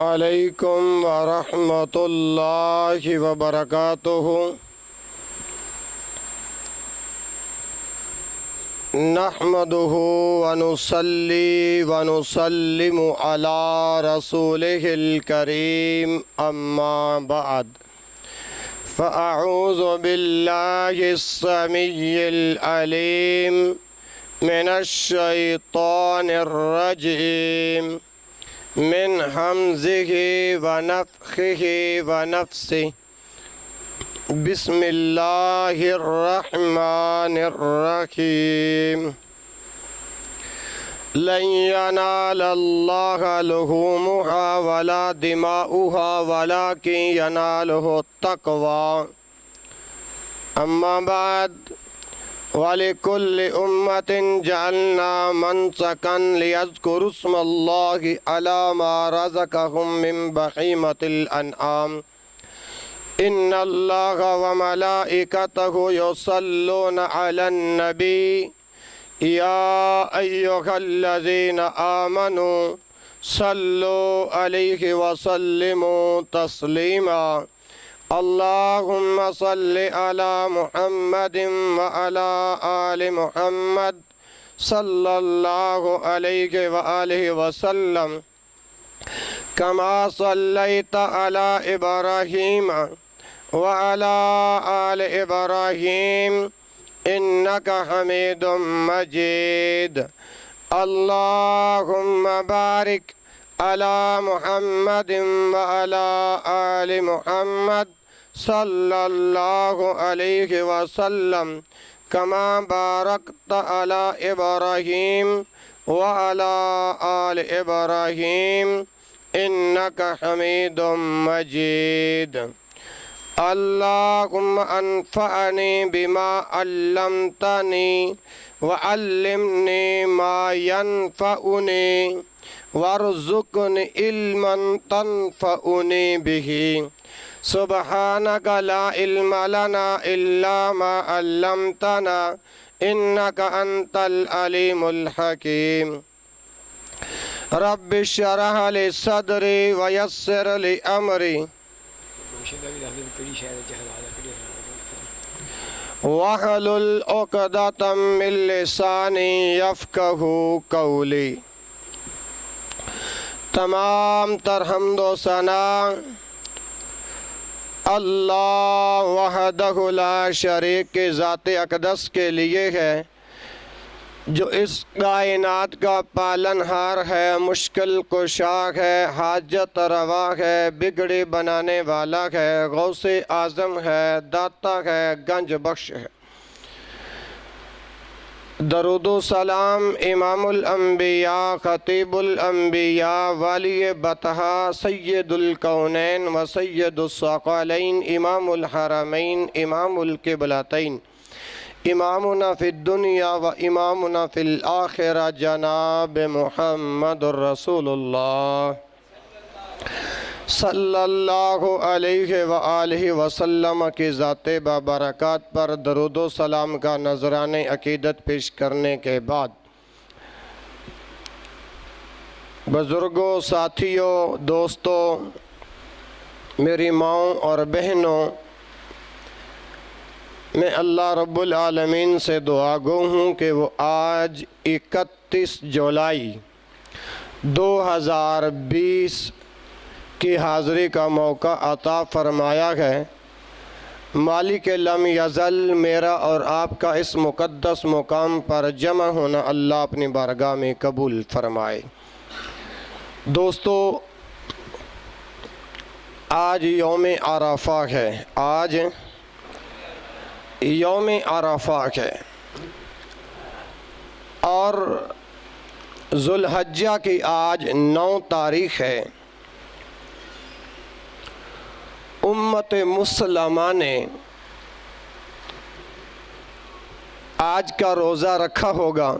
علیکم ورحمۃ اللہ وبرکاتہ۔ نحمدہ ونصلی ونسلم علی رسولہ الکریم، اما بعد فاعوذ باللہ السمیع العلیم من الشیطان الرجیم من حمزہ ونفخہ ونفثہ۔ بسم اللہ الرحمن الرحیم۔ لن ینال اللہ لحومہا ولا دماؤہا ولکن ینالہ التقوی۔ اما بعد وَلِكُلِّ أُمَّةٍ جَعَلْنَا مَنسَكًا لِيَذْكُرُوا اسْمَ اللَّهِ عَلَى مَا رَزَقَهُم مِّن بَهِيمَةِ الْأَنْعَامِ إِنَّ اللَّهَ وَمَلَائِكَتَهُ يُصَلُّونَ عَلَى النَّبِيِّ يَا أَيُّهَا الَّذِينَ آمَنُوا صَلُّوا عَلَيْهِ وَسَلِّمُوا تَسْلِيمًا۔ اللہم صلی علی محمد وعلی آل محمد صلی اللہ علیہ وآلہ وسلم کما صلیت علی ابراہیم وعلی آل ابراہیم انکا حمید مجید۔ اللہم بارک علی محمد وعلی آل محمد صلی اللہ علیہ وسلم کما بارکت علی ابراہیم وعلی آل ابراہیم انکا حمید مجید۔ اللہم انفعنی بما علمتنی وعلمنی ما ینفعنی وارزقنی علما تنفعنی بہ۔ سبحانک لا علم لنا الا ما علمتنا انک انت العلیم الحکیم۔ رب اشرح لی صدری ویسر لی امری واحلل عقدۃ من لسانی یفقہوا قولی۔ تمام تر حمد و ثنا اللہ وحدہ لا شریک کے ذات اقدس کے لیے ہے، جو اس کائنات کا پالنہار ہے، مشکل کشا ہے، حاجت روا ہے، بگڑی بنانے والا ہے، غوث اعظم ہے، داتا ہے، گنج بخش ہے۔ درود و سلام امام الانبیاء خطیب الانبیاء والی بطحا سید الکونین و سید الثقلین امام الحرمین امام القبلتین امامنا فی الدنیا و امامنا فی الآخرہ جناب محمد الرسول اللہ صلی اللہ علیہ وآلہ وسلم کی ذات بابرکات پر درود و سلام کا نذرانِ عقیدت پیش کرنے کے بعد، بزرگوں، ساتھیوں، دوستوں، میری ماؤں اور بہنوں، میں اللہ رب العالمین سے دعا گو ہوں کہ وہ آج 31 جولائی 2020 کی حاضری کا موقع عطا فرمایا ہے۔ مالک لم یزل میرا اور آپ کا اس مقدس مقام پر جمع ہونا اللہ اپنی بارگاہ میں قبول فرمائے۔ دوستو، آج یوم عرفہ ہے، آج یوم عرفہ ہے اور ذو الحجہ کی آج 9 تاریخ ہے۔ امت مسلمہ نے آج کا روزہ رکھا ہوگا۔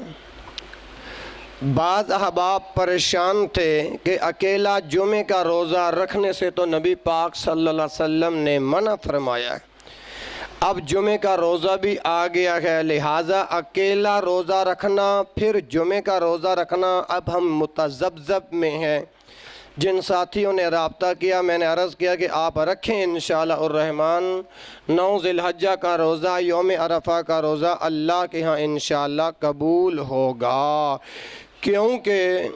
بعض احباب پریشان تھے کہ اکیلا جمعے کا روزہ رکھنے سے تو نبی پاک صلی اللہ علیہ وسلم نے منع فرمایا ہے، اب جمعے کا روزہ بھی آ گیا ہے، لہٰذا اکیلا روزہ رکھنا پھر جمعے کا روزہ رکھنا اب ہم متذبذب میں ہیں۔ جن ساتھیوں نے رابطہ کیا میں نے عرض کیا کہ آپ رکھیں انشاءاللہ الرحمن 9 ذی الحجہ کا روزہ، یوم عرفہ کا روزہ اللہ کے ہاں انشاءاللہ قبول ہوگا، کیونکہ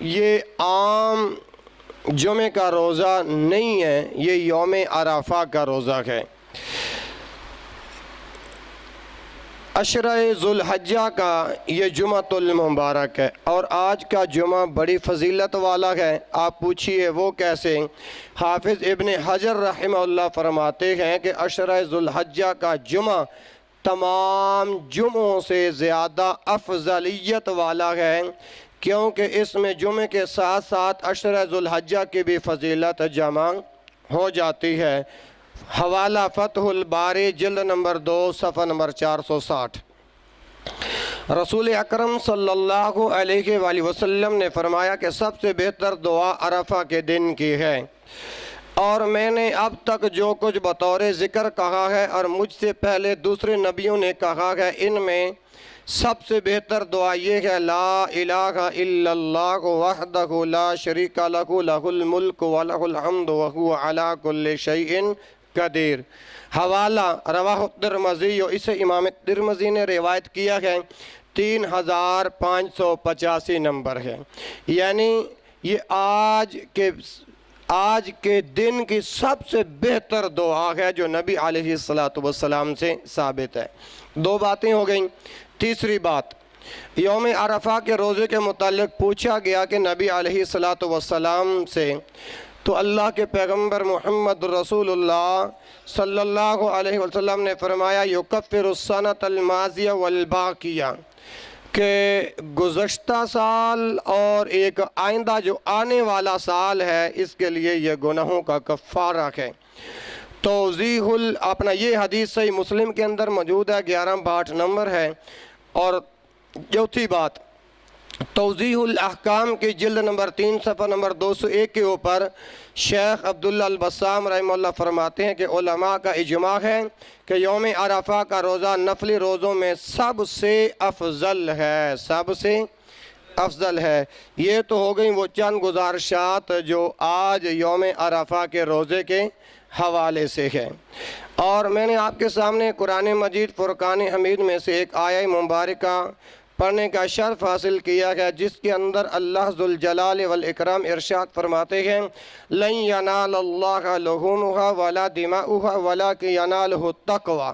یہ عام جمعہ کا روزہ نہیں ہے، یہ یوم عرفہ کا روزہ ہے۔ عشرہ ذو الحجہ کا یہ جمعۃ المبارک ہے، اور آج کا جمعہ بڑی فضیلت والا ہے۔ آپ پوچھئے وہ کیسے؟ حافظ ابن حجر رحمہ اللہ فرماتے ہیں کہ عشرہ ذو الحجہ کا جمعہ تمام جمعوں سے زیادہ افضلیت والا ہے، کیونکہ اس میں جمعے کے ساتھ ساتھ عشرہ ذو الحجہ کی بھی فضیلت جمع ہو جاتی ہے۔ حوالہ فتح الباری جلد نمبر 2 صفحہ نمبر 460۔ رسول اکرم صلی اللہ علیہ وآلہ وسلم نے فرمایا کہ سب سے بہتر دعا عرفہ کے دن کی ہے، اور میں نے اب تک جو کچھ بطور ذکر کہا ہے اور مجھ سے پہلے دوسرے نبیوں نے کہا ہے، ان میں سب سے بہتر دعا یہ ہے لا الہ الا اللہ وحدہ لا شریک لہ لہ الملک ولہ الحمد وہو علی کل شیء قدیر۔ حوالہ رواہ الترمذی، اسے امام ترمذی نے روایت کیا ہے، 3585 نمبر ہے، یعنی یہ آج کے دن کی سب سے بہتر دعا ہے جو نبی علیہ السلام سے ثابت ہے۔ 2 باتیں ہو گئیں۔ تیسری بات، یوم عرفہ کے روزے کے متعلق پوچھا گیا کہ نبی علیہ السلام سے، تو اللہ کے پیغمبر محمد رسول اللہ صلی اللہ علیہ وسلم نے فرمایا یکفر السنۃ الماضیہ والباقیہ، کہ گزشتہ سال اور ایک آئندہ جو آنے والا سال ہے اس کے لیے یہ گناہوں کا کفارہ ہے۔ توضیح اپنا یہ حدیث صحیح مسلم کے اندر موجود ہے، 1162 نمبر ہے۔ اور چوتھی بات، توضیح الاحکام کی جلد نمبر 3 صفحہ نمبر 201 کے اوپر شیخ عبداللہ البسام رحمہ اللہ فرماتے ہیں کہ علماء کا اجماع ہے کہ یوم عرفہ کا روزہ نفلی روزوں میں سب سے افضل ہے، سب سے افضل ہے۔ یہ تو ہو گئی وہ چند گزارشات جو آج یوم عرفہ کے روزے کے حوالے سے ہے، اور میں نے آپ کے سامنے قرآن مجید فرقان حمید میں سے ایک آیہ مبارکہ پڑھنے کا شرف حاصل کیا ہے، جس کے اندر اللہ ذوالجلال والاکرام ارشاد فرماتے ہیں لن ینال اللہ لحومها ولا دماؤها ولکن ینالہ التقوی،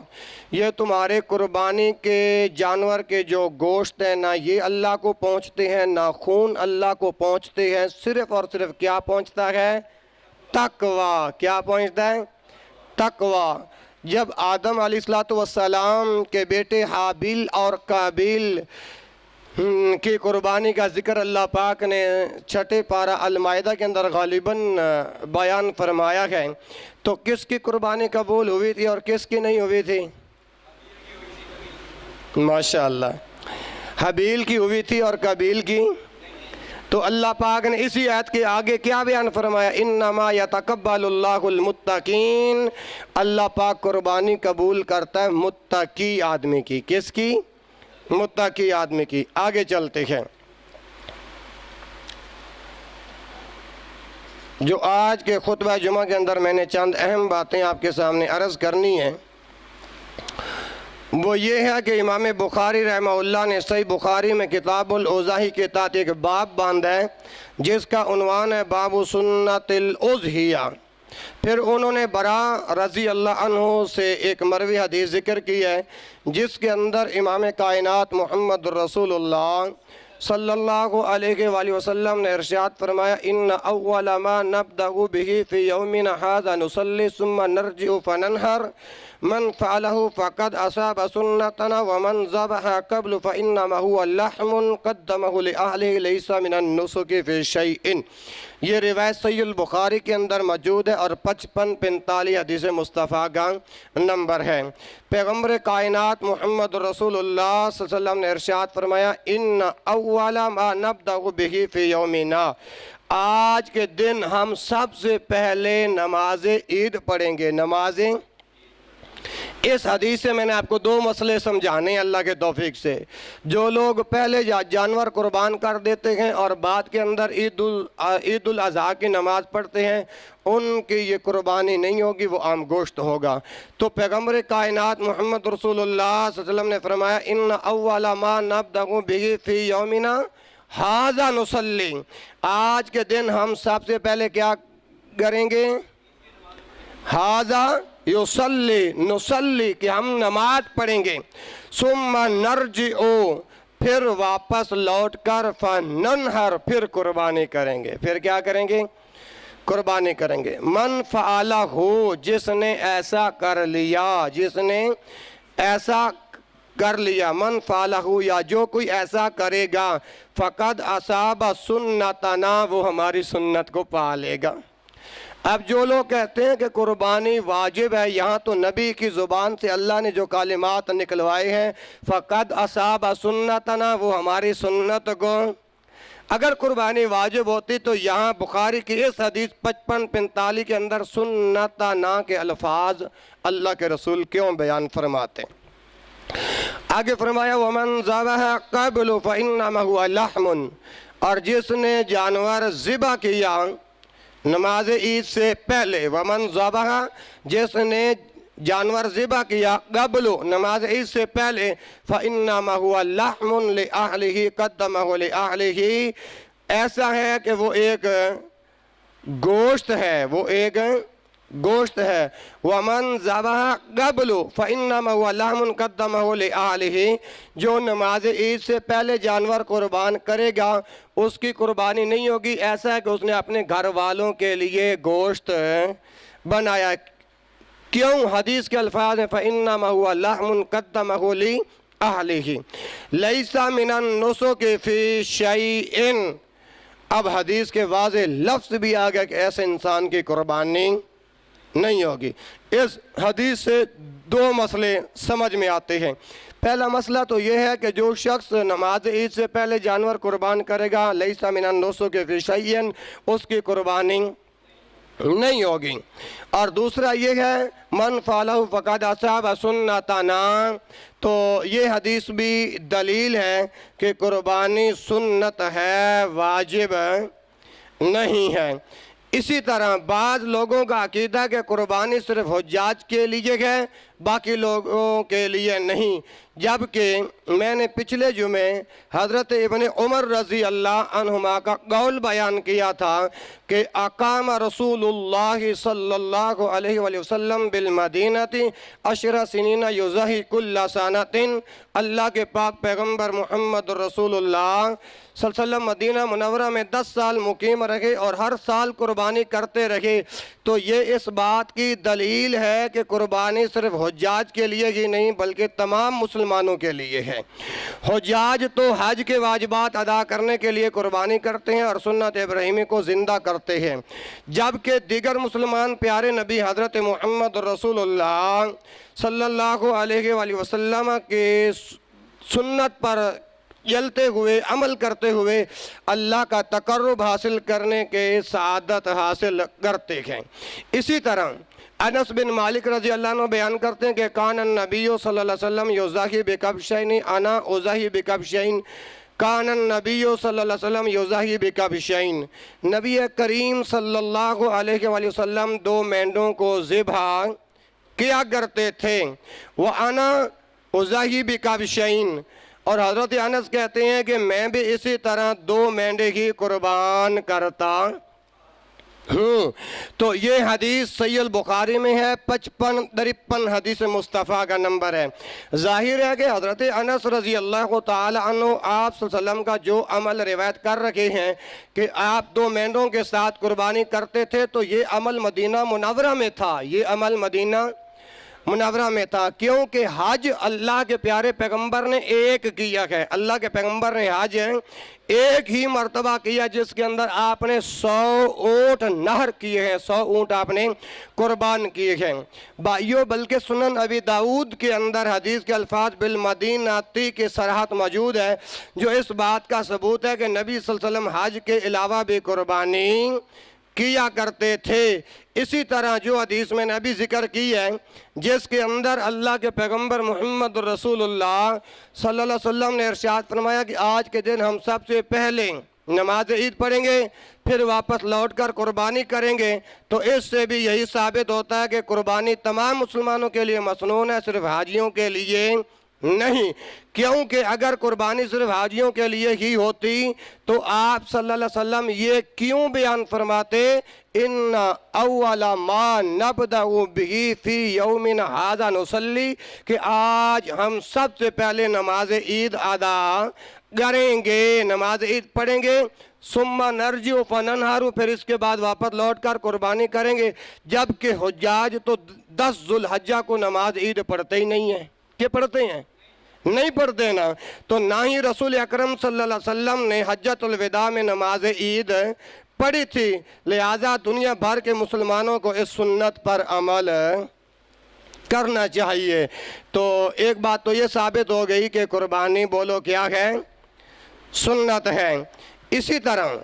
یہ تمہارے قربانی کے جانور کے جو گوشت ہیں نہ یہ اللہ کو پہنچتے ہیں، نہ خون اللہ کو پہنچتے ہیں، صرف اور صرف کیا پہنچتا ہے؟ تقوی۔ کیا پہنچتا ہے؟ تقوی۔ جب آدم علیہ السلام کے بیٹے حابیل اور قابیل کی قربانی کا ذکر اللہ پاک نے 6 پارہ المائدہ کے اندر غالباً بیان فرمایا ہے، تو کس کی قربانی قبول ہوئی تھی اور کس کی نہیں ہوئی تھی؟ ماشاءاللہ، حابیل کی ہوئی تھی اور قابیل کی۔ تو اللہ پاک نے اسی آیت کے آگے کیا بیان فرمایا؟ انما یتقبل اللہ المتقین، اللہ پاک قربانی قبول کرتا ہے متقی آدمی کی۔ کس کی؟ متقی آدمی کی۔ آگے چلتے ہیں، جو آج کے خطبہ جمعہ کے اندر میں نے چند اہم باتیں آپ کے سامنے عرض کرنی ہیں، وہ یہ ہے کہ امام بخاری رحمہ اللہ نے صحیح بخاری میں کتاب الاضحیہ کے تحت ایک باب باندھا ہے جس کا عنوان ہے باب سنت الاضحیہ۔ پھر انہوں نے برا رضی اللہ عنہ سے ایک مروی حدیث ذکر کی ہے جس کے اندر امام کائنات محمد رسول اللہ صلی اللہ علیہ وآلہ وسلم نے ارشاد فرمایا ان اول ما نبدأ به فی یومنا ھذا نصلی ثم نرجع فننحر من فعله فقد اصاب سنتنا ومن ذبح قبل فانما هو لحم قدمه لاهله ليس من النسك في شيء۔ یہ روایت صحیح البخاری کے اندر موجود ہے اور 5545 حدیث مصطفیٰ کا نمبر ہے۔ پیغمبر کائنات محمد رسول اللہ صلی اللہ علیہ وسلم نے ارشاد فرمایا ان اول ما نبدأ به فی یومنا، آج کے دن ہم سب سے پہلے نماز عید پڑھیں گے۔ نماز اس حدیث سے میں نے آپ کو دو مسئلے سمجھانے ہیں اللہ کے توفیق سے۔ جو لوگ پہلے جانور قربان کر دیتے ہیں اور بعد کے اندر عید الاضحیٰ کی نماز پڑھتے ہیں، ان کی یہ قربانی نہیں ہوگی، وہ عام گوشت ہوگا۔ تو پیغمبر کائنات محمد رسول اللہ صلی اللہ علیہ وسلم نے فرمایا ان اول ما نبدأ به فی یومنا ھذا نصلی، آج کے دن ہم سب سے پہلے کیا کریں گے؟ ھذا یصلی، نصلی کہ ہم نماز پڑھیں گے، ثم نرجع پھر واپس لوٹ کر فننحر پھر قربانی کریں گے۔ پھر کیا کریں گے؟ قربانی کریں گے۔ من فعلہ، جس نے ایسا کر لیا، جس نے ایسا کر لیا، من فعلہ، یا جو کوئی ایسا کرے گا، فقد اصاب سنتنا، وہ ہماری سنت کو پا لے گا۔ اب جو لوگ کہتے ہیں کہ قربانی واجب ہے، یہاں تو نبی کی زبان سے اللہ نے جو کلمات نکلوائے ہیں، فقد اصاب سنتنا، وہ ہماری سنت کو، اگر قربانی واجب ہوتی تو یہاں بخاری کی اس حدیث 55-45 کے اندر سنتنا کے الفاظ اللہ کے رسول کیوں بیان فرماتے ہیں؟ آگے فرمایا وَمَنْ ذَبَحَ قَبْلُ فَإِنَّمَا هُوَ لَحْمٌ، اور جس نے جانور ذبح کیا نماز عید سے پہلے، وَمَنْ ذَبَحَ، جس نے جانور ذبح کیا قبل نماز عید سے پہلے، فَإِنَّمَا هُوَ لَحْمٌ لِأَهْلِهِ قَدَّمَهُ لِأَهْلِهِ، ایسا ہے کہ وہ ایک گوشت ہے، وہ ایک گوشت ہے۔ وَمَنْ ذَبَحَ قَبْلُ فَإِنَّمَا هُوَ لَحْمٌ قَدَّمَهُ لِأَهْلِهِ، جو نماز عید سے پہلے جانور قربان کرے گا اس کی قربانی نہیں ہوگی، ایسا ہے کہ اس نے اپنے گھر والوں کے لیے گوشت بنایا۔ کیوں؟ حدیث کے الفاظ ہیں فَإِنَّمَا هُوَ لَحْمٌ قَدَّمَهُ لِأَهْلِهِ لَيْسَ مِنَ النُّسُكِ فِي شَيْءٍ، اب حدیث کے واضح لفظ بھی آ گیا کہ ایسے انسان کی قربانی نہیں ہوگی۔ اس حدیث سے دو مسئلے سمجھ میں آتے ہیں۔ پہلا مسئلہ تو یہ ہے کہ جو شخص نماز عید سے پہلے جانور قربان کرے گا لیس من النسک فی شیء، اس کی قربانی نہیں ہوگی۔ اور دوسرا یہ ہے من فعلہ فقد اصاب سنتنا، تو یہ حدیث بھی دلیل ہے کہ قربانی سنت ہے، واجب نہیں ہے۔ اسی طرح بعض لوگوں کا عقیدہ ہے کہ قربانی صرف حجاج کے لیے ہے، باقی لوگوں کے لیے نہیں، جبکہ میں نے پچھلے جمعے حضرت ابن عمر رضی اللہ عنہما کا قول بیان کیا تھا کہ اقام رسول اللہ صلی اللہ علیہ وآلہ وسلم بالمدینہ 10 سنین یضحی کل سنۃ، اللہ کے پاک پیغمبر محمد رسول اللہ صلی اللہ علیہ وسلم مدینہ منورہ میں 10 سال مقیم رہے اور ہر سال قربانی کرتے رہے۔ تو یہ اس بات کی دلیل ہے کہ قربانی صرف حجاج کے لیے ہی نہیں بلکہ تمام مسلمانوں کے لیے ہے۔ حجاج تو حج کے واجبات ادا کرنے کے لیے قربانی کرتے ہیں اور سنت ابراہیمی کو زندہ کرتے ہیں، جبکہ دیگر مسلمان پیارے نبی حضرت محمد رسول اللہ صلی اللہ علیہ وآلہ وسلم کے سنت پر چلتے ہوئے عمل کرتے ہوئے اللہ کا تقرب حاصل کرنے کے سعادت حاصل کرتے ہیں۔ اسی طرح انس بن مالک رضی اللہ عنہ بیان کرتے ہیں کہ کان النبی صلی اللہ علیہ وسلم یضحی بکبشین انا اضحی بکبشین، کان النبی صلی اللہ علیہ وسلم یضحی بکبشین، نبی کریم صلی اللہ علیہ وآلہ وسلم 2 مینڈوں کو ذبح کیا کرتے تھے، وَأَنَا اضحی بکبشین، اور حضرت انس کہتے ہیں کہ میں بھی اسی طرح 2 مینڈے ہی قربان کرتا ہوں۔ تو یہ حدیث صحیح البخاری میں ہے، 55-53 حدیث مصطفیٰ کا نمبر ہے۔ ظاہر ہے کہ حضرت انس رضی اللہ تعالی عنہ آپ صلی اللہ علیہ وسلم کا جو عمل روایت کر رکھے ہیں کہ آپ 2 مینڈوں کے ساتھ قربانی کرتے تھے، تو یہ عمل مدینہ منورہ میں تھا، یہ عمل مدینہ منورہ میں تھا، کیونکہ حج اللہ کے پیارے پیغمبر نے ایک کیا ہے۔ اللہ کے پیغمبر نے حج ایک ہی مرتبہ کیا جس کے اندر آپ نے 100 اونٹ نہر کیے ہیں، 100 اونٹ آپ نے قربان کیے ہیں بھائیو۔ بلکہ سنن ابی داؤد کے اندر حدیث کے الفاظ بالمدینہ کی صراحت موجود ہے، جو اس بات کا ثبوت ہے کہ نبی صلی اللہ علیہ وسلم حج کے علاوہ بھی قربانی کیا کرتے تھے۔ اسی طرح جو حدیث میں نے ابھی ذکر کی ہے جس کے اندر اللہ کے پیغمبر محمد رسول اللہ صلی اللہ علیہ وسلم نے ارشاد فرمایا کہ آج کے دن ہم سب سے پہلے نماز عید پڑھیں گے، پھر واپس لوٹ کر قربانی کریں گے، تو اس سے بھی یہی ثابت ہوتا ہے کہ قربانی تمام مسلمانوں کے لیے مسنون ہے، صرف حاجیوں کے لیے نہیں۔ کیونکہ اگر قربانی صرف حاجیوں کے لیے ہی ہوتی تو آپ صلی اللہ علیہ وسلم یہ کیوں بیان فرماتے ان اول ما نبدأ به فی یومنا ھذا نصلی، کہ آج ہم سب سے پہلے نماز عید ادا کریں گے، نماز عید پڑھیں گے، ثم نرجع فننحر، پھر اس کے بعد واپس لوٹ کر قربانی کریں گے۔ جبکہ حجاج تو 10 ذو الحجہ کو نماز عید پڑھتے ہی نہیں ہیں۔ کہ پڑھتے ہیں؟ نہیں پڑھتے نا۔ تو نہ ہی رسول اکرم صلی اللہ علیہ وسلم نے حجۃ الوداع میں نماز عید پڑھی تھی، لہذا دنیا بھر کے مسلمانوں کو اس سنت پر عمل کرنا چاہیے۔ تو ایک بات تو یہ ثابت ہو گئی کہ قربانی بولو کیا ہے؟ سنت ہے۔ اسی طرح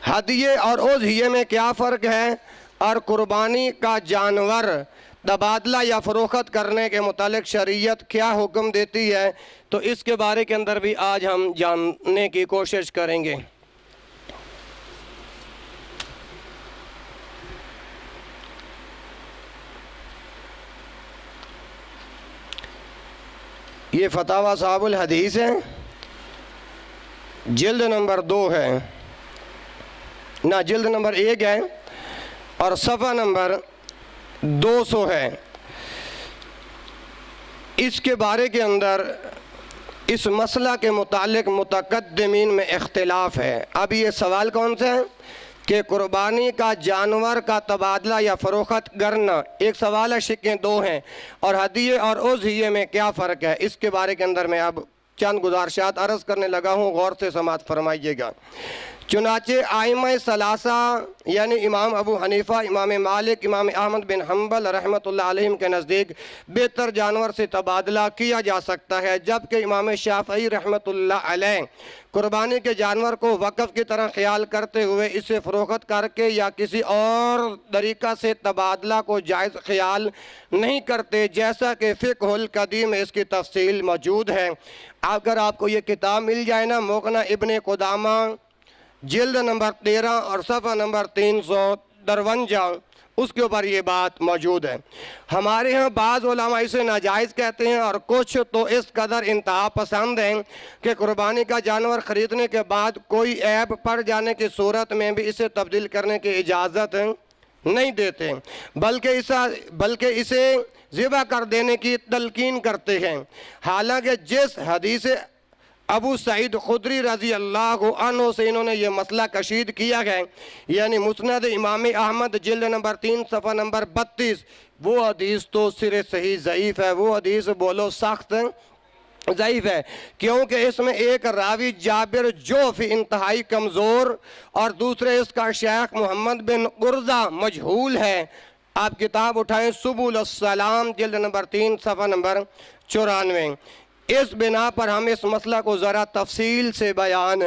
ہدیے اور اضحیے میں کیا فرق ہے، اور قربانی کا جانور تبادلہ یا فروخت کرنے کے متعلق شریعت کیا حکم دیتی ہے، تو اس کے بارے کے اندر بھی آج ہم جاننے کی کوشش کریں گے۔ یہ فتاوی صاحب الحدیث ہے، جلد نمبر 2 ہے، نہ جلد نمبر 1 ہے اور صفحہ نمبر 200 ہے۔ اس کے بارے کے اندر اس مسئلہ کے متعلق متقدمین میں اختلاف ہے۔ اب یہ سوال کون سا ہے کہ قربانی کا جانور کا تبادلہ یا فروخت کرنا ایک سوال ہے، شقیں 2 ہیں، اور ہدیے اور اضحیے میں کیا فرق ہے، اس کے بارے کے اندر میں اب چند گزارشات عرض کرنے لگا ہوں، غور سے سماعت فرمائیے گا۔ چنانچہ ائمہ ثلاثہ یعنی امام ابو حنیفہ، امام مالک، امام احمد بن حنبل رحمۃ اللہ علیہم کے نزدیک بہتر جانور سے تبادلہ کیا جا سکتا ہے، جبکہ امام شافعی رحمۃ اللہ علیہ قربانی کے جانور کو وقف کی طرح خیال کرتے ہوئے اسے فروخت کر کے یا کسی اور طریقہ سے تبادلہ کو جائز خیال نہیں کرتے، جیسا کہ فقہ القدیم میں اس کی تفصیل موجود ہے۔ اگر آپ کو یہ کتاب مل جائے نا، مغنی ابن قدامہ، جلد نمبر 13 اور صفحہ نمبر 353، اس کے اوپر یہ بات موجود ہے۔ ہمارے ہاں بعض علماء اسے ناجائز کہتے ہیں، اور کچھ تو اس قدر انتہا پسند ہیں کہ قربانی کا جانور خریدنے کے بعد کوئی عیب پڑ جانے کی صورت میں بھی اسے تبدیل کرنے کی اجازت نہیں دیتے، بلکہ اسے ذبح کر دینے کی تلقین کرتے ہیں۔ حالانکہ جس حدیث ابو سعید خدری رضی اللہ عنہ سے انہوں نے یہ مسئلہ کشید کیا ہے، یعنی مسند امام احمد جلد نمبر 3 صفحہ نمبر 32، وہ حدیث تو سرے صحیح ضعیف ہے، وہ حدیث بولو سخت ضعیف ہے، کیونکہ اس میں ایک راوی جابر جوفی انتہائی کمزور اور دوسرے اس کا شیخ محمد بن قرظہ مجہول ہے۔ آپ کتاب اٹھائیں سبل السلام جلد نمبر 3 صفحہ نمبر 94۔ اس بنا پر ہم اس مسئلہ کو ذرا تفصیل سے بیان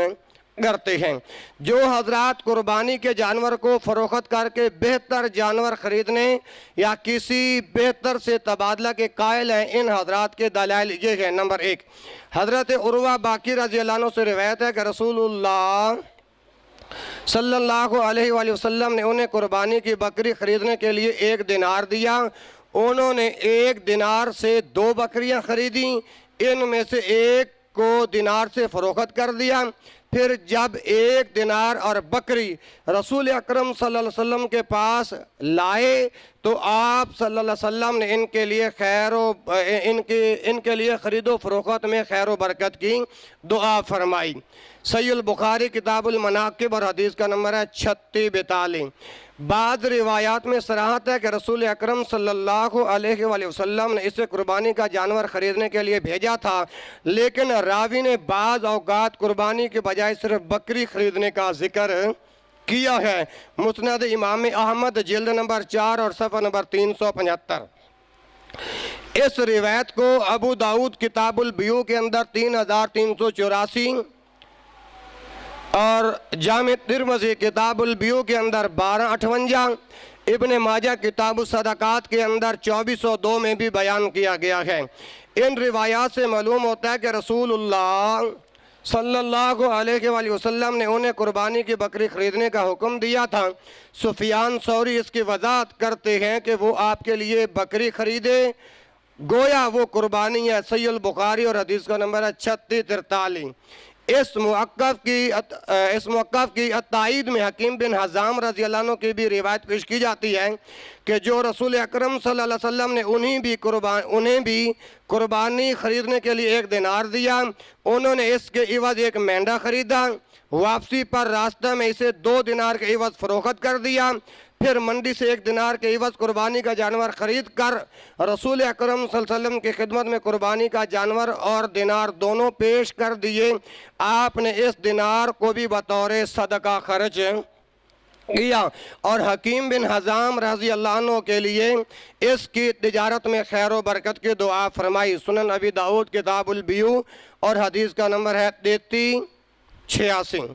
کرتے ہیں۔ جو حضرات قربانی کے جانور کو فروخت کر کے بہتر جانور خریدنے یا کسی بہتر سے تبادلہ کے قائل ہیں، ان حضرات کے دلائل یہ ہیں۔ نمبر 1، حضرت عروہ باقی رضی اللہ عنہ سے روایت ہے کہ رسول اللہ صلی اللہ علیہ وآلہ وسلم نے انہیں قربانی کی بکری خریدنے کے لیے 1 دینار دیا۔ انہوں نے 1 دینار سے 2 بکریاں خریدیں، ان میں سے 1 کو دینار سے فروخت کر دیا۔ پھر جب 1 دینار اور بکری رسول اکرم صلی اللہ علیہ وسلم کے پاس لائے تو آپ صلی اللہ علیہ وسلم نے ان کے لیے خرید و فروخت میں خیر و برکت کی دعا فرمائی۔ صحیح البخاری کتاب المناقب اور حدیث کا نمبر ہے 3642۔ بعض روایات میں صراحت ہے کہ رسول اکرم صلی اللہ علیہ وآلہ وسلم نے اسے قربانی کا جانور خریدنے کے لیے بھیجا تھا، لیکن راوی نے بعض اوقات قربانی کے بجائے صرف بکری خریدنے کا ذکر کیا ہے۔ مسند امام احمد جلد نمبر 4 اور صفحہ نمبر 375۔ اس روایت کو ابو داؤد کتاب البیوع کے اندر 3384، اور جامع ترمذی کتاب البیو کے اندر 1258، ابن ماجہ کتاب الصدقات کے اندر 2402 میں بھی بیان کیا گیا ہے۔ ان روایات سے معلوم ہوتا ہے کہ رسول اللہ صلی اللہ علیہ وآلہ وسلم نے انہیں قربانی کی بکری خریدنے کا حکم دیا تھا۔ سفیان ثوری اس کی وضاحت کرتے ہیں کہ وہ آپ کے لیے بکری خریدے گویا وہ قربانی ہے۔ صحیح البخاری اور حدیث کا نمبر ہے 3643۔ اس موقف کی تائید میں حکیم بن حزام رضی اللہ عنہ کی بھی روایت پیش کی جاتی ہے کہ جو رسول اکرم صلی اللہ علیہ وسلم نے انہیں بھی قربانی خریدنے کے لیے 1 دینار دیا۔ انہوں نے اس کے عوض 1 مینڈا خریدا، واپسی پر راستہ میں اسے 2 دینار کے عوض فروخت کر دیا، پھر منڈی سے 1 دینار کے عوض قربانی کا جانور خرید کر رسول اکرم صلی اللہ علیہ وسلم کی خدمت میں قربانی کا جانور اور دینار دونوں پیش کر دیے۔ آپ نے اس دینار کو بھی بطور صدقہ خرچ کیا اور حکیم بن حزام رضی اللہ عنہ کے لیے اس کی تجارت میں خیر و برکت کی دعا فرمائی۔ سنن ابی داؤد کتاب البیو اور حدیث کا نمبر ہے 3386۔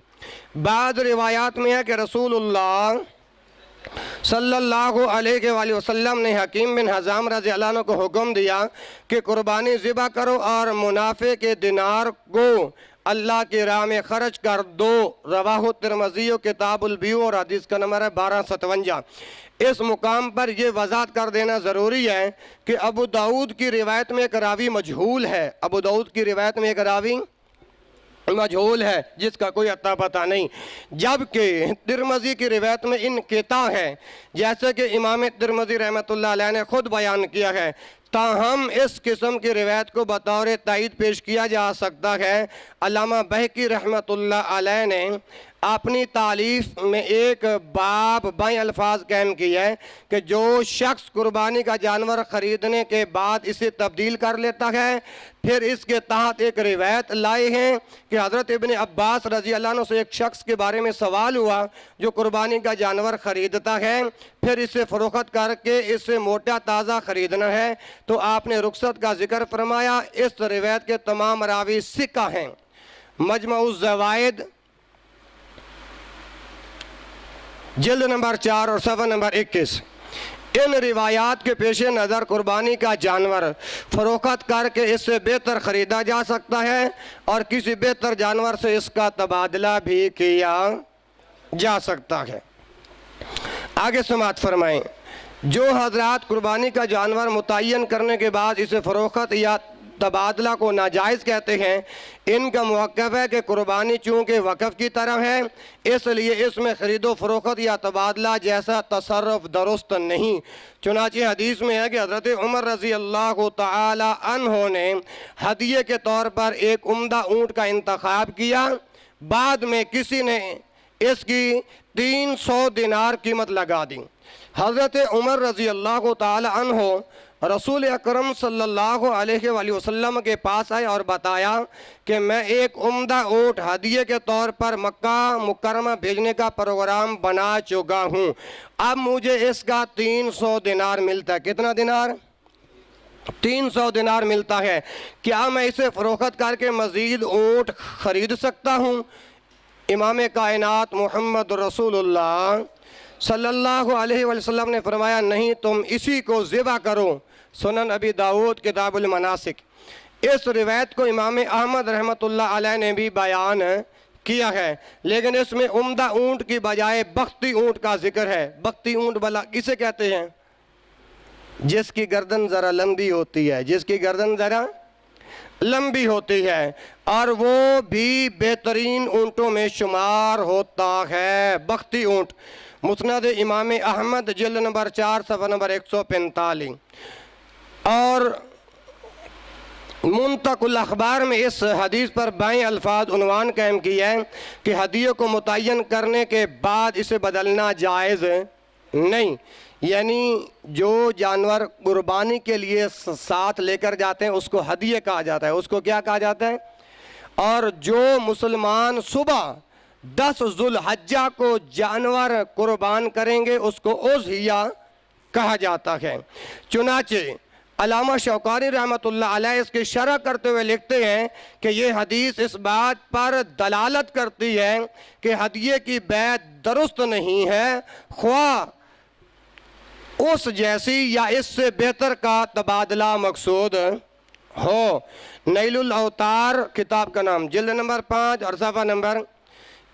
بعض روایات میں ہے کہ رسول اللہ صلی اللہ علیہ وآلہ وسلم نے حکیم بن حزام رضی اللہ عنہ کو حکم دیا کہ قربانی ذبح کرو اور منافع کے دینار کو اللہ کی راہ میں خرچ کر دو۔ رواہ ترمذی کتاب البیو اور حدیث کا نمبر ہے 1257۔ اس مقام پر یہ وضاحت کر دینا ضروری ہے کہ ابو داؤد کی روایت میں ایک راوی مجہول ہے۔ ابو داؤد کی روایت میں ایک راوی مجہول ہے جس کا کوئی اتا پتہ نہیں، جبکہ ترمذی کی روایت میں انقطاع ہے، جیسے کہ امام ترمذی رحمۃ اللہ علیہ نے خود بیان کیا ہے۔ تاہم اس قسم کی روایت کو بطور تائید پیش کیا جا سکتا ہے۔ علامہ بہقی رحمۃ اللہ علیہ نے اپنی تالیف میں ایک باب بائیں الفاظ قائم کی ہے کہ جو شخص قربانی کا جانور خریدنے کے بعد اسے تبدیل کر لیتا ہے، پھر اس کے تحت ایک روایت لائے ہیں کہ حضرت ابن عباس رضی اللہ عنہ سے ایک شخص کے بارے میں سوال ہوا جو قربانی کا جانور خریدتا ہے، پھر اسے فروخت کر کے اسے موٹا تازہ خریدنا ہے، تو آپ نے رخصت کا ذکر فرمایا۔ اس روایت کے تمام راوی ثقہ ہیں۔ مجمع الزوائد جلد نمبر 4 اور صفحہ نمبر 21۔ ان روایات کے پیش نظر قربانی کا جانور فروخت کر کے اس سے بہتر خریدا جا سکتا ہے اور کسی بہتر جانور سے اس کا تبادلہ بھی کیا جا سکتا ہے۔ آگے سماعت فرمائیں۔ جو حضرات قربانی کا جانور متعین کرنے کے بعد اسے فروخت یا تبادلہ کو ناجائز کہتے ہیں، ان کا موقف ہے کہ قربانی چونکہ وقف کی طرح ہے، اس لیے اس میں خرید و فروخت یا تبادلہ جیسا تصرف درست نہیں۔ چنانچہ حدیث میں ہے کہ حضرت عمر رضی اللہ تعالی عنہ نے ہدیے کے طور پر ایک عمدہ اونٹ کا انتخاب کیا، بعد میں کسی نے اس کی 300 دینار قیمت لگا دی۔ حضرت عمر رضی اللہ تعالی عنہ رسول اکرم صلی اللہ علیہ وآلہ وسلم کے پاس آئے اور بتایا کہ میں ایک عمدہ اونٹ ہدیے کے طور پر مکہ مکرمہ بھیجنے کا پروگرام بنا چکا ہوں، اب مجھے اس کا 300 دینار ملتا ہے۔ کتنا دینار؟ 300 دینار ملتا ہے۔ کیا میں اسے فروخت کر کے مزید اونٹ خرید سکتا ہوں؟ امام کائنات محمد رسول اللہ صلی اللہ علیہ وسلم نے فرمایا نہیں، تم اسی کو ذبح کرو۔ سنن ابی داؤد کتاب المناسک۔ اس روایت کو امام احمد رحمۃ اللہ علیہ نے بھی بیان کیا ہے، لیکن اس میں عمدہ اونٹ کی بجائے بختی اونٹ کا ذکر ہے۔ بختی اونٹ بلا کسے کہتے ہیں؟ جس کی گردن ذرا لمبی ہوتی ہے، جس کی گردن ذرا لمبی ہوتی ہے اور وہ بھی بہترین اونٹوں میں شمار ہوتا ہے۔ بختی اونٹ مسند امام احمد جلد نمبر 4 صفحہ نمبر 145۔ اور منطق الاخبار میں اس حدیث پر بائیں الفاظ عنوان قائم کیا ہے کہ ہدیے کو متعین کرنے کے بعد اسے بدلنا جائز نہیں، یعنی جو جانور قربانی کے لیے ساتھ لے کر جاتے ہیں اس کو ہدیے کہا جاتا ہے۔ اس کو کیا کہا جاتا ہے؟ اور جو مسلمان صبح 10 ذوالحجہ کو جانور قربان کریں گے اس کو اضحیہ کہا جاتا ہے۔ چنانچہ علامہ شوکانی رحمۃ اللہ علیہ اس کی شرح کرتے ہوئے لکھتے ہیں کہ یہ حدیث اس بات پر دلالت کرتی ہے کہ ہدیے کی بیعت درست نہیں ہے، خواہ اس جیسی یا اس سے بہتر کا تبادلہ مقصود ہو۔ نیل الاوتار کتاب کا نام، جلد نمبر 5 اور صفحہ نمبر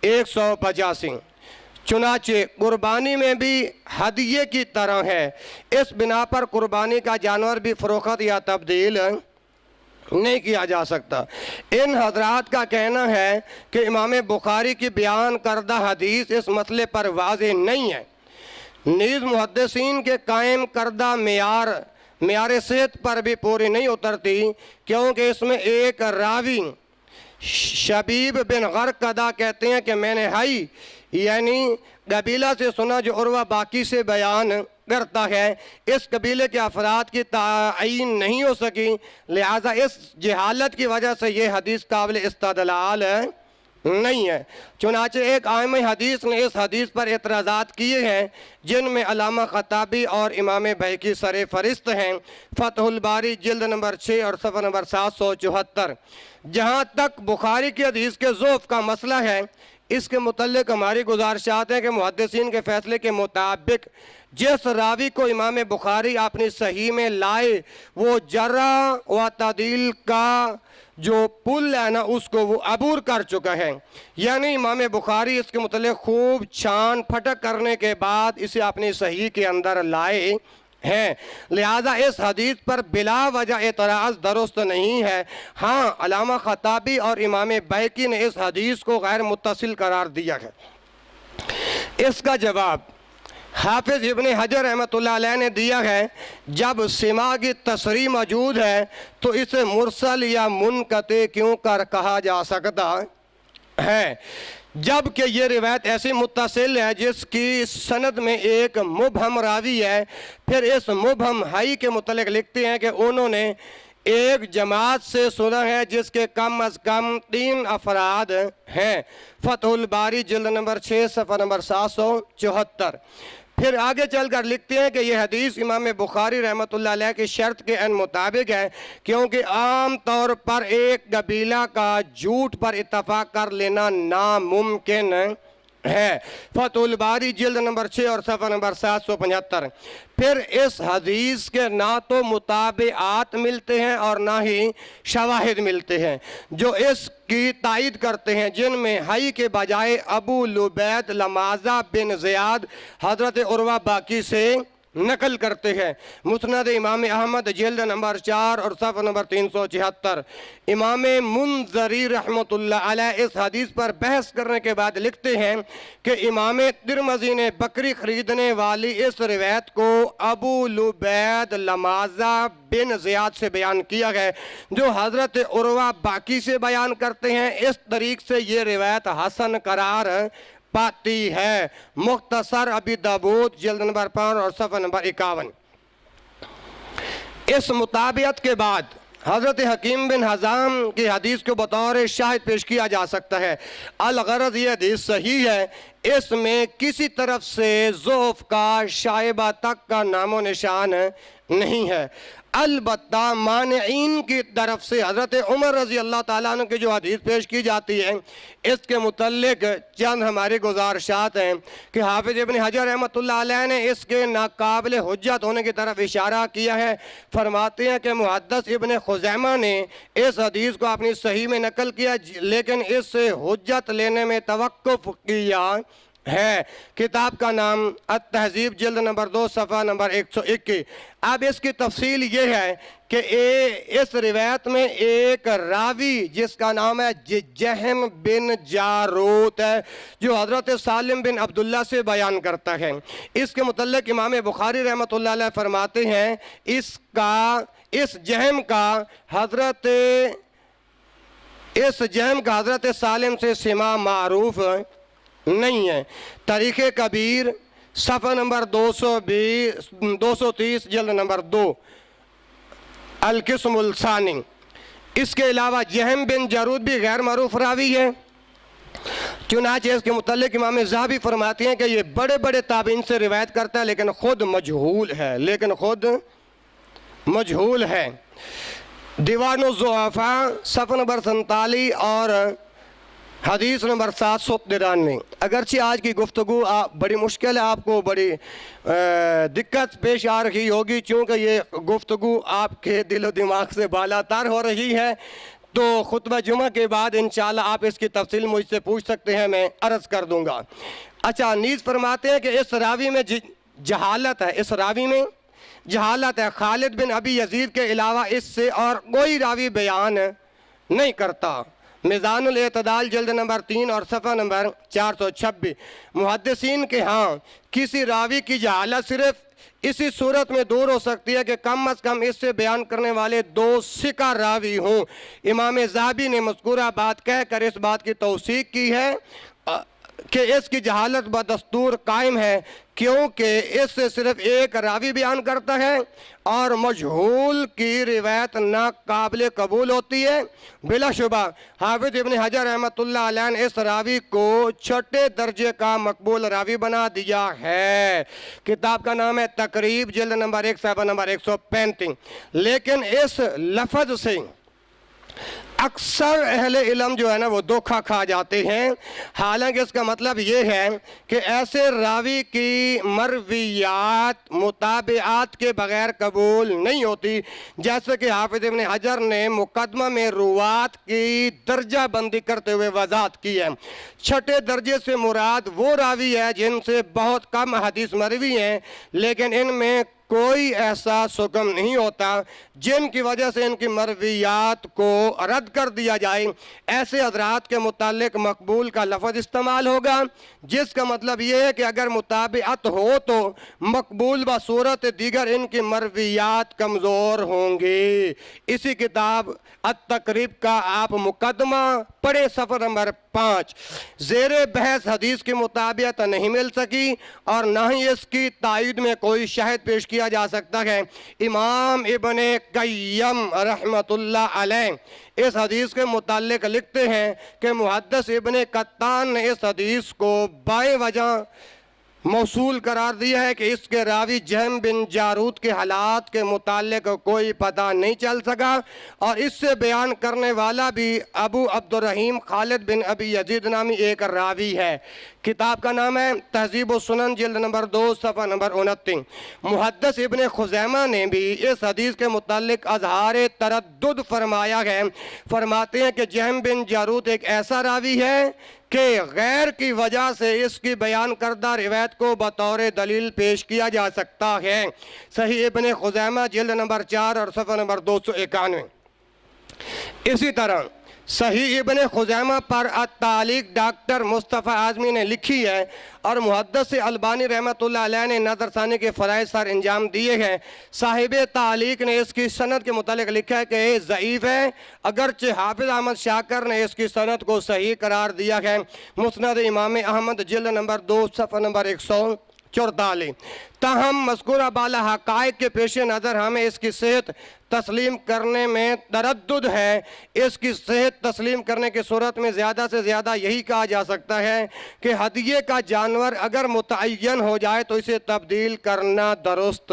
185۔ چنانچہ قربانی میں بھی ہدیے کی طرح ہے، اس بنا پر قربانی کا جانور بھی فروخت یا تبدیل نہیں کیا جا سکتا۔ ان حضرات کا کہنا ہے کہ امام بخاری کی بیان کردہ حدیث اس مسئلے پر واضح نہیں ہے، نیز محدثین کے قائم کردہ معیار صحت پر بھی پوری نہیں اترتی، کیونکہ اس میں ایک راوی شبیب بن غرقدہ کہتے ہیں کہ میں نے حی یعنی قبیلہ سے سنا جو عروہ باقی سے بیان کرتا ہے، اس قبیلے کے افراد کی تعین نہیں ہو سکی، لہذا اس جہالت کی وجہ سے یہ حدیث قابل استدلال نہیں ہے۔ چنانچہ ایک ائمہ حدیث نے اس حدیث پر اعتراضات کیے ہیں، جن میں علامہ خطابی اور امام بہقی سر فہرست ہیں۔ فتح الباری جلد نمبر 6 اور صفحہ نمبر 774۔ جہاں تک بخاری کی حدیث کے ضعف کا مسئلہ ہے، اس کے متعلق ہماری گزارشات ہیں کہ محدثین کے فیصلے کے مطابق جس راوی کو امام بخاری اپنی صحیح میں لائے وہ جرح و تعدیل کا جو پل ہے نا اس کو وہ عبور کر چکا ہے، یعنی امام بخاری اس کے متعلق خوب چھان پھٹک کرنے کے بعد اسے اپنی صحیح کے اندر لائے ہیں، لہذا اس حدیث پر بلا وجہ اعتراض درست نہیں ہے۔ ہاں علامہ خطابی اور امام بہقی نے اس حدیث کو غیر متصل قرار دیا ہے۔ اس کا جواب حافظ ابن حجر رحمۃ اللہ علیہ نے دیا ہے، جب سماع کی تصریح موجود ہے تو اسے مرسل یا منقطع کیوں کر کہا جا سکتا ہے، جبکہ یہ روایت ایسی متصل ہے جس کی سند میں ایک مبہم راوی ہے۔ پھر اس مبہم حی کے متعلق لکھتے ہیں کہ انہوں نے ایک جماعت سے سنا ہے جس کے کم از کم 3 افراد ہیں۔ فتح الباری جلد نمبر 6 صفحہ نمبر 774۔ پھر آگے چل کر لکھتے ہیں کہ یہ حدیث امام بخاری رحمۃ اللہ علیہ کی شرط کے مطابق ہے، کیونکہ عام طور پر ایک قبیلہ کا جھوٹ پر اتفاق کر لینا ناممکن ہے۔ فتح الباری جلد نمبر 6 اور صفحہ نمبر 775۔ پھر اس حدیث کے نہ تو مطابعات ملتے ہیں اور نہ ہی شواہد ملتے ہیں جو اس کی تائید کرتے ہیں، جن میں حی کے بجائے ابو لبید لمازہ بن زیاد حضرت عروہ باقی سے نقل کرتے ہیں۔ مسند امام احمد جلد نمبر 4 اور صفحہ نمبر 376۔ امام منذری رحمۃ اللہ علیہ اس حدیث پر بحث کرنے کے بعد لکھتے ہیں کہ امام ترمذی نے بکری خریدنے والی اس روایت کو ابو لبید لمازہ بن زیاد سے بیان کیا ہے، جو حضرت عروہ باقی سے بیان کرتے ہیں۔ اس طریق سے یہ روایت حسن قرار پاتی ہے۔ مختصر ابی داود جلد نمبر 5 اور صفحہ نمبر 51۔ اس مطابعت کے بعد حضرت حکیم بن حزام کی حدیث کو بطور شاہد پیش کیا جا سکتا ہے۔ الغرض یہ حدیث صحیح ہے، اس میں کسی طرف سے ضعف کا شائبہ تک کا نام و نشان نہیں ہے۔ البتہ مانعین کی طرف سے حضرت عمر رضی اللہ تعالیٰ عنہ کی جو حدیث پیش کی جاتی ہے، اس کے متعلق چند ہماری گزارشات ہیں کہ حافظ ابن حجر رحمۃ اللہ علیہ نے اس کے ناقابل حجت ہونے کی طرف اشارہ کیا ہے۔ فرماتے ہیں کہ محدث ابن خزیمہ نے اس حدیث کو اپنی صحیح میں نقل کیا، لیکن اس سے حجت لینے میں توقف کیا ہے۔ کتاب کا نام التہذیب جلد نمبر 2 صفحہ نمبر 121۔ اب اس کی تفصیل یہ ہے کہ اس روایت میں ایک راوی جس کا نام ہے جہم بن جاروت ہے، جو حضرت سالم بن عبداللہ سے بیان کرتا ہے۔ اس کے متعلق امام بخاری رحمۃ اللہ علیہ فرماتے ہیں اس جہم کا حضرت سالم سے سماع معروف نہیں ہے۔ تاریخ کبیر صفحہ نمبر 230 جلد نمبر 2 القسم الثانی۔ اس کے علاوہ جہم بن جارود بھی غیر معروف راوی ہے، چنانچہ اس کے متعلق امام ذہبی فرماتے ہیں کہ یہ بڑے بڑے تابعین سے روایت کرتا ہے لیکن خود مجہول ہے۔ دیوان الضعفاء صفحہ نمبر 47 اور حدیث نمبر 793۔ اگرچہ آج کی گفتگو بڑی مشکل ہے، آپ کو بڑی دقت پیش آ رہی ہوگی، چونکہ یہ گفتگو آپ کے دل و دماغ سے بالاتر ہو رہی ہے، تو خطبہ جمعہ کے بعد انشاءاللہ آپ اس کی تفصیل مجھ سے پوچھ سکتے ہیں، میں عرض کر دوں گا۔ اچھا، نیز فرماتے ہیں کہ اس راوی میں جہالت ہے، اس راوی میں جہالت ہے۔ خالد بن ابی یزید کے علاوہ اس سے اور کوئی راوی بیان نہیں کرتا۔ میزان الاعتدال جلد نمبر 3 اور صفحہ نمبر 426۔ محدثین کے ہاں کسی راوی کی جہالت صرف اسی صورت میں دور ہو سکتی ہے کہ کم از کم اس سے بیان کرنے والے 2 ثقہ راوی ہوں۔ امام ذہبی نے مذکورہ بات کہہ کر اس بات کی توثیق کی ہے کہ اس کی جہالت بدستور قائم ہے، کیونکہ اس سے صرف ایک راوی بیان کرتا ہے اور مجہول کی روایت ناقابل قبول ہوتی ہے۔ بلا شبہ حافظ ابن حجر رحمۃ اللہ علیہ نے اس راوی کو چھٹے درجے کا مقبول راوی بنا دیا ہے۔ کتاب کا نام ہے تقریب، جلد نمبر 1 صفحہ نمبر 135۔ لیکن اس لفظ سے اکثر اہل علم جو ہے نا وہ دھوکہ کھا جاتے ہیں، حالانکہ اس کا مطلب یہ ہے کہ ایسے راوی کی مرویات متابعات کے بغیر قبول نہیں ہوتی، جیسے کہ حافظ ابن حجر نے مقدمہ میں روات کی درجہ بندی کرتے ہوئے وضاحت کی ہے۔ چھٹے درجے سے مراد وہ راوی ہے جن سے بہت کم حدیث مروی ہیں، لیکن ان میں کوئی ایسا حکم نہیں ہوتا جن کی وجہ سے ان کی مرویات کو رد کر دیا جائے۔ ایسے حضرات کے متعلق مقبول کا لفظ استعمال ہوگا، جس کا مطلب یہ ہے کہ اگر متابعت ہو تو مقبول بصورت دیگر ان کی مرویات کمزور ہوں گی۔ اسی کتاب التقریب کا آپ مقدمہ پڑھیں، صفحہ نمبر 5۔ زیر بحث حدیث کی مطابعت نہیں مل سکی اور نہ ہی اس کی تائید میں کوئی شاہد پیش کیا جا سکتا ہے۔ امام ابن قیم رحمۃ اللہ علیہ اس حدیث کے متعلق لکھتے ہیں کہ محدث ابن قطان نے اس حدیث کو بائے وجہ موصول قرار دیا ہے کہ اس کے راوی جہم بن جارود کے حالات کے متعلق کوئی پتہ نہیں چل سکا، اور اس سے بیان کرنے والا بھی ابو عبد الرحیم خالد بن ابی یزید نامی ایک راوی ہے۔ کتاب کا نام ہے تہذیب السنن، جلد نمبر 2 صفحہ نمبر 29۔ محدث ابن خزیمہ نے بھی اس حدیث کے متعلق اظہار تردد فرمایا ہے۔ فرماتے ہیں کہ جہم بن جارود ایک ایسا راوی ہے کہ غیر کی وجہ سے اس کی بیان کردہ روایت کو بطور دلیل پیش کیا جا سکتا ہے۔ صحیح ابن خزیمہ جلد نمبر 4 اور صفحہ نمبر 291۔ اسی طرح صحیح ابن خزیمہ پر التعلیق ڈاکٹر مصطفیٰ اعظمی نے لکھی ہے، اور محدث البانی رحمۃ اللہ علیہ نے نظر ثانی کے فرائض سر انجام دیے ہیں۔ صاحب تعلیق نے اس کی سند کے متعلق لکھا ہے کہ یہ ضعیف ہے، اگرچہ حافظ احمد شاکر نے اس کی سند کو صحیح قرار دیا ہے۔ مسند امام احمد جلد نمبر 2 صفحہ نمبر 144۔ تاہم مذکورہ بالا حقائق کے پیش نظر ہمیں اس کی صحت تسلیم کرنے میں تردد ہے۔ اس کی صحت تسلیم کرنے کی صورت میں زیادہ سے زیادہ یہی کہا جا سکتا ہے کہ ہدیے کا جانور اگر متعین ہو جائے تو اسے تبدیل کرنا درست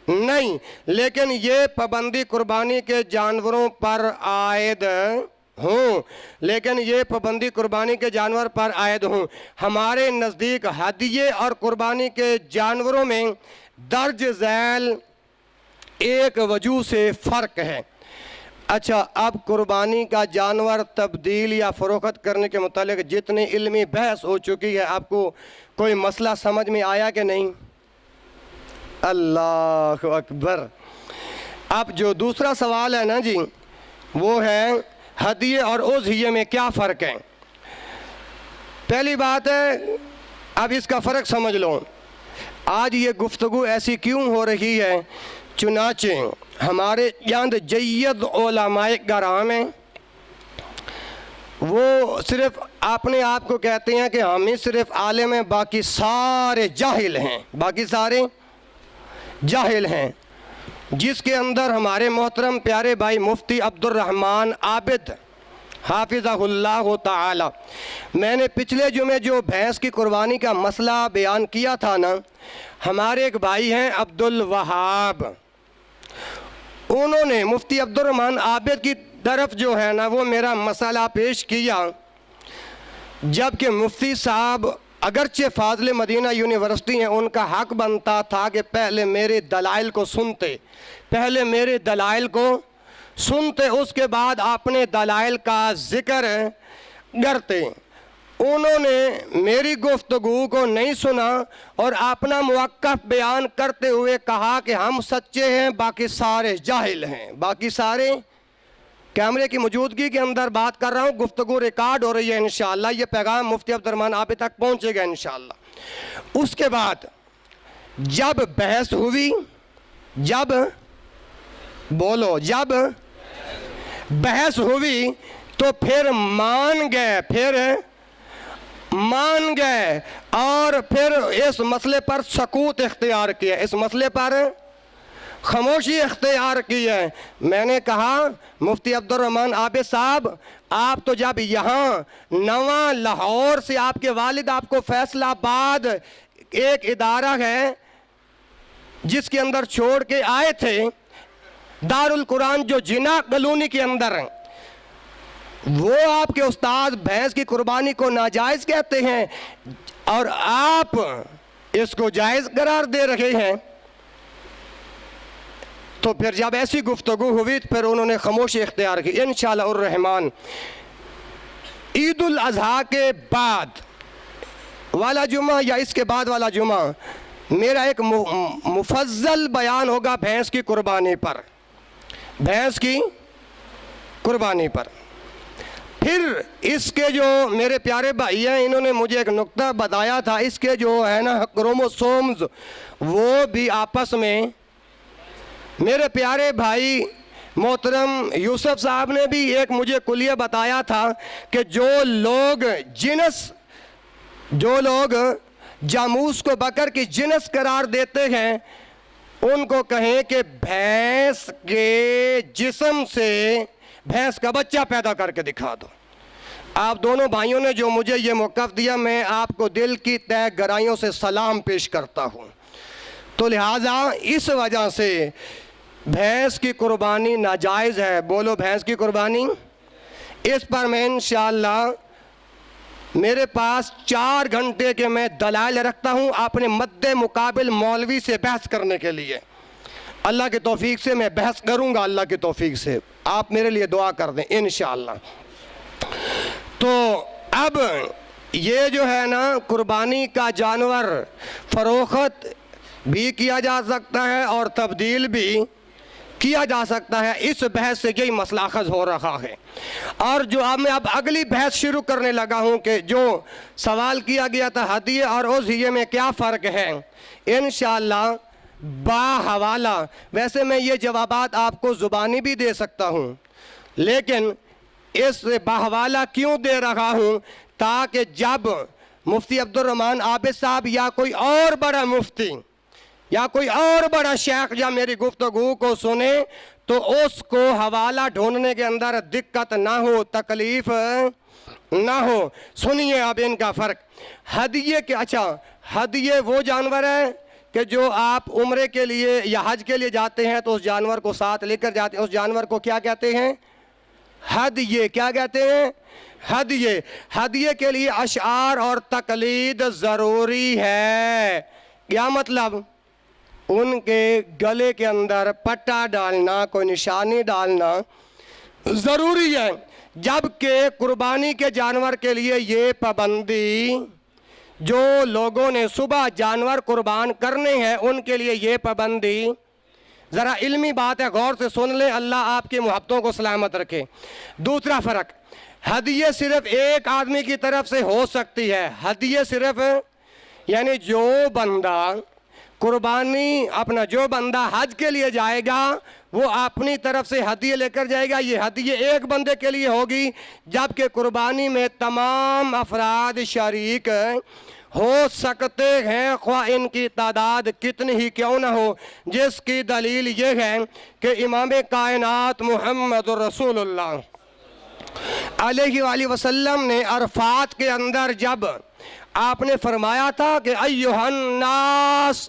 نہیں، لیکن یہ پابندی قربانی کے جانوروں پر عائد قربانی کے جانور پر عائد ہوں۔ ہمارے نزدیک ہدیے اور قربانی کے جانوروں میں درج ذیل ایک وجہ سے فرق ہے۔ اچھا، اب قربانی کا جانور تبدیل یا فروخت کرنے کے متعلق جتنی علمی بحث ہو چکی ہے، آپ کو کوئی مسئلہ سمجھ میں آیا کہ نہیں؟ اللہ اکبر۔ اب جو دوسرا سوال ہے نا جی، وہ ہے ہدیے اور اضحیے میں کیا فرق ہے؟ پہلی بات ہے، اب اس کا فرق سمجھ لو۔ آج یہ گفتگو ایسی کیوں ہو رہی ہے؟ چنانچہ ہمارے یہاں جید علماء کرام ہیں، وہ صرف اپنے آپ کو کہتے ہیں کہ ہم ہی صرف عالم ہیں، باقی سارے جاہل ہیں، باقی سارے جاہل ہیں، جس کے اندر ہمارے محترم پیارے بھائی مفتی عبد الرحمن عابد حافظہ اللہ تعالی، میں نے پچھلے جمعے جو بھینس کی قربانی کا مسئلہ بیان کیا تھا نا، ہمارے ایک بھائی ہیں عبد الوہاب، انہوں نے مفتی عبدالرحمن عابد کی طرف جو ہے نا وہ میرا مسئلہ پیش کیا، جبکہ مفتی صاحب اگرچہ فاضل مدینہ یونیورسٹی ہیں، ان کا حق بنتا تھا کہ پہلے میرے دلائل کو سنتے، اس کے بعد اپنے دلائل کا ذکر کرتے۔ انہوں نے میری گفتگو کو نہیں سنا اور اپنا موقف بیان کرتے ہوئے کہا کہ ہم سچے ہیں، باقی سارے جاہل ہیں۔ باقی سارے، کیمرے کی موجودگی کے اندر بات کر رہا ہوں، گفتگو ریکارڈ ہو رہی ہے انشاءاللہ، یہ پیغام مفتی عبدالرحمن عابد تک پہنچے گا انشاءاللہ۔ اس کے بعد جب بحث ہوئی، جب بحث ہوئی تو پھر مان گئے اور پھر اس مسئلے پر سکوت اختیار کیا، اس مسئلے پر خاموشی اختیار کی ہے۔ میں نے کہا مفتی عبدالرحمن عابد صاحب، آپ تو جب یہاں نواں لاہور سے آپ کے والد آپ کو فیصل آباد ایک ادارہ ہے جس کے اندر چھوڑ کے آئے تھے، دارالقرآن جو جناح کالونی کے اندر ہیں، وہ آپ کے استاد بھینس کی قربانی کو ناجائز کہتے ہیں اور آپ اس کو جائز قرار دے رہے ہیں۔ تو پھر جب ایسی گفتگو ہوئی پھر انہوں نے خاموشی اختیار کی۔ انشاءاللہ الرحمن عید الاضحیٰ کے بعد والا جمعہ یا اس کے بعد والا جمعہ میرا ایک مفصل بیان ہوگا بھینس کی قربانی پر۔ پھر اس کے جو میرے پیارے بھائی ہیں، انہوں نے مجھے ایک نقطہ بتایا تھا، اس کے جو ہے نا کروموسومز وہ بھی آپس میں، میرے پیارے بھائی محترم یوسف صاحب نے بھی ایک مجھے کلیہ بتایا تھا کہ جو لوگ جاموس کو بکر کی جنس قرار دیتے ہیں، ان کو کہیں کہ بھینس کے جسم سے بھینس کا بچہ پیدا کر کے دکھا دو۔ آپ دونوں بھائیوں نے جو مجھے یہ موقف دیا، میں آپ کو دل کی تہ گہرائیوں سے سلام پیش کرتا ہوں۔ تو لہٰذا اس وجہ سے بھینس کی قربانی ناجائز ہے۔ بولو بھینس کی قربانی۔ اس پر میں انشاءاللہ، میرے پاس 4 گھنٹے کے میں دلائل رکھتا ہوں اپنے مد مقابل مولوی سے بحث کرنے کے لیے۔ اللہ کی توفیق سے میں بحث کروں گا، اللہ کی توفیق سے آپ میرے لیے دعا کر دیں انشاءاللہ۔ تو اب یہ جو ہے نا قربانی کا جانور فروخت بھی کیا جا سکتا ہے اور تبدیل بھی کیا جا سکتا ہے، اس بحث سے یہی مسئلہ اخذ ہو رہا ہے۔ اور جو میں اب اگلی بحث شروع کرنے لگا ہوں کہ جو سوال کیا گیا تھا ہدیے اور اضحیے میں کیا فرق ہے، انشاءاللہ باحوالہ، ویسے میں یہ جوابات آپ کو زبانی بھی دے سکتا ہوں، لیکن اس باحوالہ کیوں دے رہا ہوں تاکہ جب مفتی عبدالرحمن عابد صاحب یا کوئی اور بڑا مفتی یا کوئی اور بڑا شیخ یا میری گفتگو کو سنے تو اس کو حوالہ ڈھونڈنے کے اندر دقت نہ ہو، تکلیف نہ ہو۔ سنیے اب ان کا فرق۔ ہدیے کے، ہدیے وہ جانور ہے کہ جو آپ عمرے کے لیے یا حج کے لیے جاتے ہیں تو اس جانور کو ساتھ لے کر جاتے ہیں، اس جانور کو کیا کہتے ہیں؟ ہدیے۔ کیا کہتے ہیں؟ ہدیے۔ ہدیے کے لیے اشعار اور تقلید ضروری ہے۔ کیا مطلب؟ ان کے گلے کے اندر پٹا ڈالنا، کوئی نشانی ڈالنا ضروری ہے، جبکہ قربانی کے جانور کے لیے یہ پابندی، جو لوگوں نے صبح جانور قربان کرنے ہیں ان کے لیے یہ پابندی، ذرا علمی بات ہے، غور سے سن لیں، اللہ آپ کی محبتوں کو سلامت رکھے۔ دوسرا فرق، ہدیے صرف ایک آدمی کی طرف سے ہو سکتی ہے۔ ہدیے صرف یعنی جو بندہ قربانی جو بندہ حج کے لیے جائے گا وہ اپنی طرف سے ہدیے لے کر جائے گا، یہ ہدیے ایک بندے کے لیے ہوگی، جبکہ قربانی میں تمام افراد شریک ہو سکتے ہیں، خواہ ان کی تعداد کتنی ہی کیوں نہ ہو، جس کی دلیل یہ ہے کہ امام کائنات محمد رسول اللہ علیہ وآلہ وسلم نے عرفات کے اندر جب آپ نے فرمایا تھا کہ ایہا الناس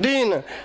3,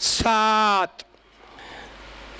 7।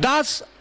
10